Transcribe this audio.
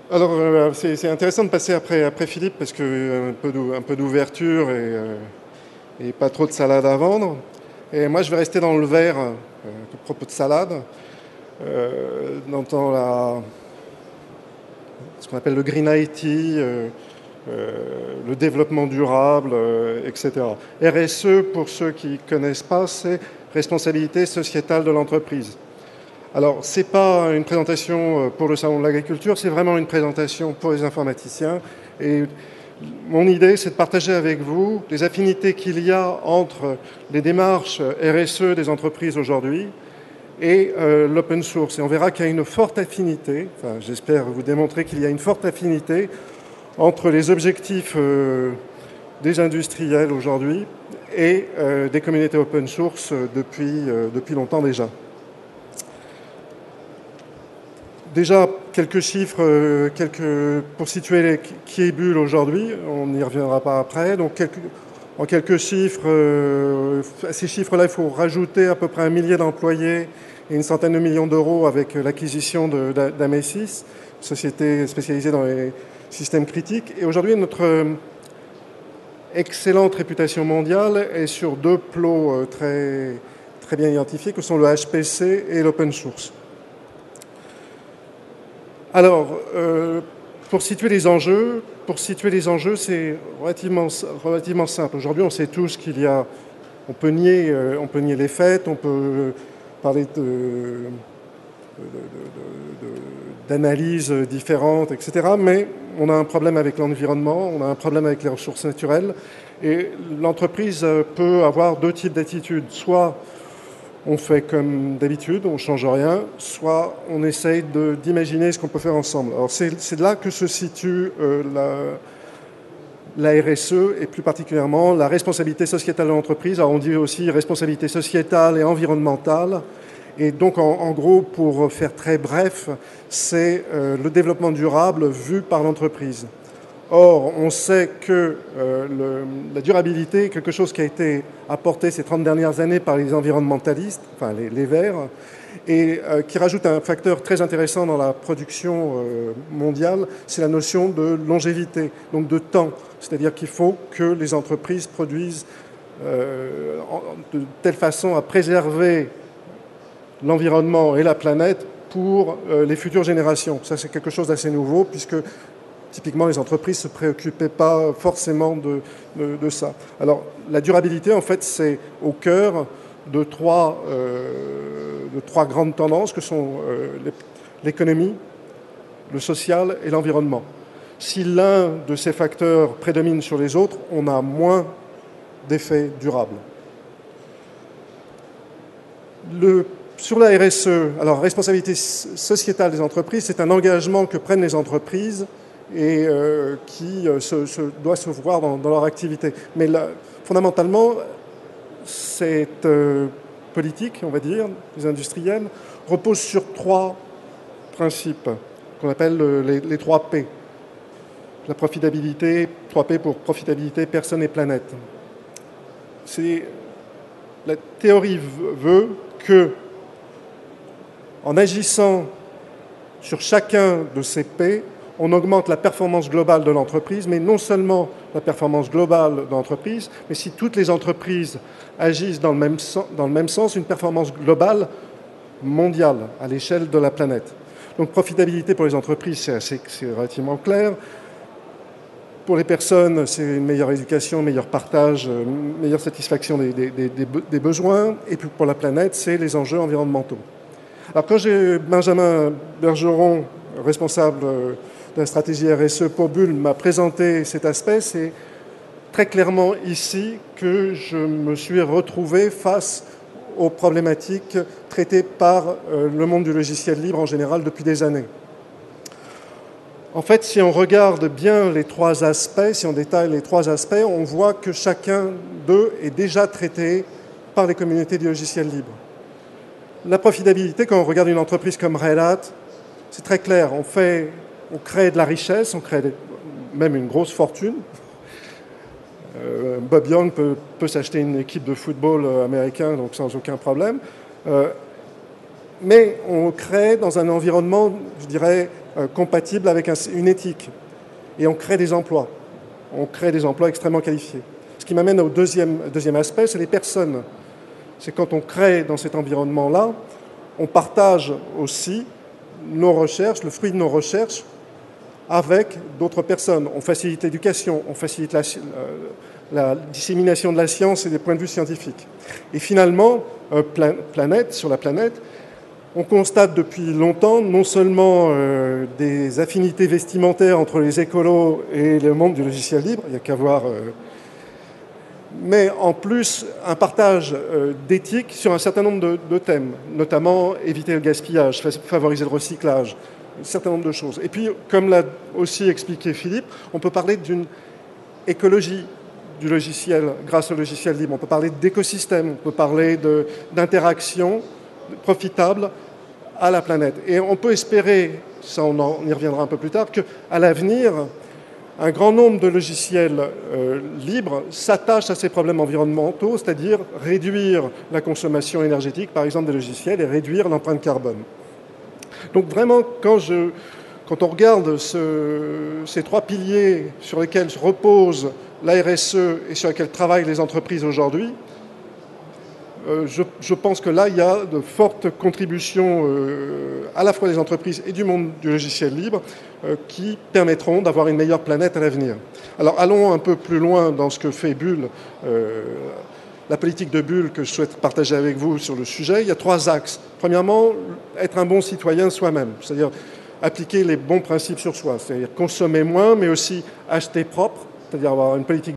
Alors, c'est intéressant de passer après Philippe parce que un peu d'ouverture et pas trop de salade à vendre. Et moi, je vais rester dans le vert à propos de salade, dans ce qu'on appelle le Green IT, le développement durable, etc. RSE, pour ceux qui ne connaissent pas, c'est responsabilité sociétale de l'entreprise. Alors, ce n'est pas une présentation pour le Salon de l'Agriculture, c'est vraiment une présentation pour les informaticiens. Et mon idée, c'est de partager avec vous les affinités qu'il y a entre les démarches RSE des entreprises aujourd'hui et l'open source. Et on verra qu'il y a une forte affinité, enfin, j'espère vous démontrer qu'il y a une forte affinité entre les objectifs des industriels aujourd'hui et des communautés open source depuis longtemps déjà. Déjà, quelques chiffres pour situer qui est Bull aujourd'hui, on n'y reviendra pas après. Donc, en quelques chiffres, à ces chiffres-là, il faut rajouter à peu près 1 millier d'employés et une centaine de millions d'euros avec l'acquisition d'Amesis, société spécialisée dans les systèmes critiques. Et aujourd'hui, notre excellente réputation mondiale est sur deux plots très, très bien identifiés, que sont le HPC et l'open source. Alors, pour situer les enjeux, c'est relativement simple. Aujourd'hui, on sait tous qu'il y a, on peut nier les faits, on peut parler d'analyses différentes, etc. Mais on a un problème avec l'environnement, on a un problème avec les ressources naturelles, et l'entreprise peut avoir deux types d'attitudes. Soit on fait comme d'habitude, on ne change rien, soit on essaye d'imaginer ce qu'on peut faire ensemble. Alors c'est là que se situe la RSE et plus particulièrement la responsabilité sociétale de l'entreprise. Alors on dit aussi responsabilité sociétale et environnementale. Et donc en gros, pour faire très bref, c'est le développement durable vu par l'entreprise. Or, on sait que la durabilité est quelque chose qui a été apporté ces 30 dernières années par les environnementalistes, enfin les Verts, et qui rajoute un facteur très intéressant dans la production mondiale, c'est la notion de longévité, donc de temps. C'est-à-dire qu'il faut que les entreprises produisent de telle façon à préserver l'environnement et la planète pour les futures générations. Ça, c'est quelque chose d'assez nouveau, puisque typiquement, les entreprises ne se préoccupaient pas forcément de ça. Alors, la durabilité, en fait, c'est au cœur de trois grandes tendances que sont l'économie, le social et l'environnement. Si l'un de ces facteurs prédomine sur les autres, on a moins d'effets durables. Sur la RSE, alors responsabilité sociétale des entreprises, c'est un engagement que prennent les entreprises et qui doit se voir dans leur activité. Mais là, fondamentalement, cette politique, on va dire, des industriels, repose sur trois principes qu'on appelle les 3 P. La profitabilité, 3 P pour profitabilité, personne et planète. La théorie veut que, en agissant sur chacun de ces P, on augmente la performance globale de l'entreprise, mais non seulement la performance globale de l'entreprise, mais si toutes les entreprises agissent dans le même sens, une performance globale mondiale à l'échelle de la planète. Donc profitabilité pour les entreprises, c'est relativement clair. Pour les personnes, c'est une meilleure éducation, un meilleur partage, une meilleure satisfaction des besoins. Et puis pour la planète, c'est les enjeux environnementaux. Alors quand j'ai Benjamin Bergeron, responsable de la stratégie RSE pour Bull, m'a présenté cet aspect, c'est très clairement ici que je me suis retrouvé face aux problématiques traitées par le monde du logiciel libre en général depuis des années. En fait, si on regarde bien les trois aspects, si on détaille les trois aspects, on voit que chacun d'eux est déjà traité par les communautés du logiciel libre. La profitabilité, quand on regarde une entreprise comme Red Hat, c'est très clair. On crée de la richesse, on crée même une grosse fortune. Bob Young peut s'acheter une équipe de football américain, donc sans aucun problème. Mais on crée dans un environnement, je dirais, compatible avec une éthique. Et on crée des emplois. On crée des emplois extrêmement qualifiés. Ce qui m'amène au deuxième aspect, c'est les personnes. C'est quand on crée dans cet environnement-là, on partage aussi nos recherches, le fruit de nos recherches, avec d'autres personnes. On facilite l'éducation, on facilite la dissémination de la science et des points de vue scientifiques. Et finalement, sur la planète, on constate depuis longtemps non seulement des affinités vestimentaires entre les écolos et le monde du logiciel libre, il n'y a qu'à voir, mais en plus un partage d'éthique sur un certain nombre de thèmes, notamment éviter le gaspillage, favoriser le recyclage, un certain nombre de choses. Et puis, comme l'a aussi expliqué Philippe, on peut parler d'une écologie du logiciel grâce au logiciel libre. On peut parler d'écosystème, on peut parler d'interaction profitable à la planète. Et on peut espérer, ça on y reviendra un peu plus tard, qu'à l'avenir, un grand nombre de logiciels libres s'attachent à ces problèmes environnementaux, c'est-à-dire réduire la consommation énergétique, par exemple, des logiciels, et réduire l'empreinte carbone. Donc vraiment, quand on regarde ces trois piliers sur lesquels repose la RSE et sur lesquels travaillent les entreprises aujourd'hui, je pense que là, il y a de fortes contributions à la fois des entreprises et du monde du logiciel libre qui permettront d'avoir une meilleure planète à l'avenir. Alors allons un peu plus loin dans ce que fait Bull, la politique de Bull que je souhaite partager avec vous sur le sujet. Il y a trois axes. Premièrement, être un bon citoyen soi-même, c'est-à-dire appliquer les bons principes sur soi, c'est-à-dire consommer moins, mais aussi acheter propre, c'est-à-dire avoir une politique